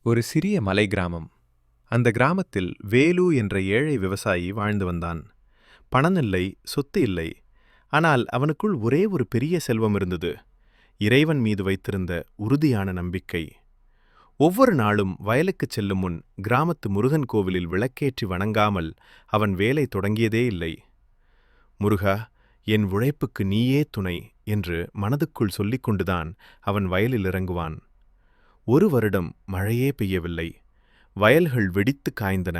ஒரு சிறிய மலை கிராமம். அந்த கிராமத்தில் வேலு என்ற ஏழை விவசாயி வாழ்ந்து வந்தான். பணம் இல்லை, சொத்து இல்லை. ஆனால் அவனுக்குள் ஒரே ஒரு பெரிய செல்வம் இருந்தது. இறைவன் மீது வைத்திருந்த உறுதியான நம்பிக்கை. ஒவ்வொரு நாளும் வயலுக்குச் செல்லும் முன் கிராமத்து முருகன் கோவிலில் விளக்கேற்றி வணங்காமல் அவன் வேலை தொடங்கியதே இல்லை. முருகா, என் உழைப்புக்கு நீயே துணை என்று மனதுக்குள் சொல்லிக் கொண்டுதான் அவன் வயலில் இறங்குவான். ஒரு வருடம் மழையே பெய்யவில்லை. வயல்கள் வெடித்து காய்ந்தன.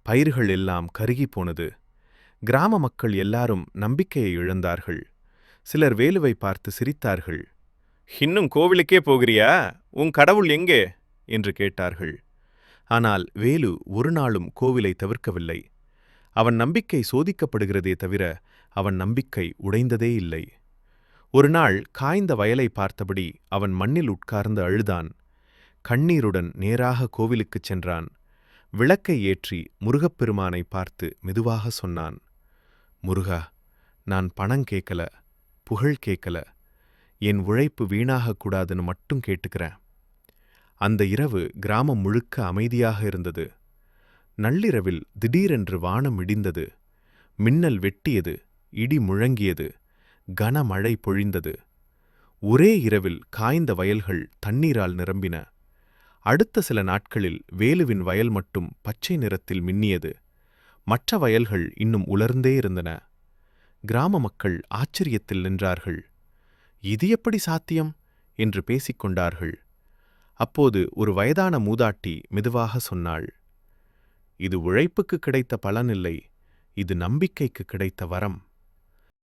பயிர்கள் எல்லாம் கருகிப் போனது. கிராம மக்கள் எல்லாரும் நம்பிக்கையை இழந்தார்கள். சிலர் வேலுவை பார்த்து சிரித்தார்கள். இன்னும் கோவிலுக்கே போகிறியா? உன் கடவுள் எங்கே என்று கேட்டார்கள். ஆனால் வேலு ஒரு நாளும் கோவிலை தவிர்க்கவில்லை. அவன் நம்பிக்கை சோதிக்கப்படுகிறதே தவிர அவன் நம்பிக்கை உடைந்ததே இல்லை. ஒரு நாள் காய்ந்த வயலை பார்த்தபடி அவன் மண்ணில் உட்கார்ந்து அழுதான். கண்ணீருடன் நேராக கோவிலுக்குச் சென்றான். விளக்கை ஏற்றி முருகப்பெருமானை பார்த்து மெதுவாக சொன்னான். முருகா, நான் பணம் கேட்கல, புகழ் கேட்கல, என் உழைப்பு வீணாகக்கூடாதுன்னு மட்டும் கேட்டுக்கிறேன். அந்த இரவு கிராமம் முழுக்க அமைதியாக இருந்தது. நள்ளிரவில் திடீரென்று வானம் இடிந்தது. மின்னல் வெட்டியது, இடி முழங்கியது, கனமழை பொழிந்தது. ஒரே இரவில் காய்ந்த வயல்கள் தண்ணீரால் நிரம்பின. அடுத்த சில நாட்களில் வேலுவின் வயல் மட்டும் பச்சை நிறத்தில் மின்னியது. மற்ற வயல்கள் இன்னும் உலர்ந்தே இருந்தன. கிராம மக்கள் ஆச்சரியத்தில் நின்றார்கள். இது எப்படி சாத்தியம் என்று பேசிக்கொண்டார்கள். அப்போது ஒரு வயதான மூதாட்டி மெதுவாக சொன்னாள். இது உழைப்புக்கு கிடைத்த பலனில்லை, இது நம்பிக்கைக்கு கிடைத்த வரம்.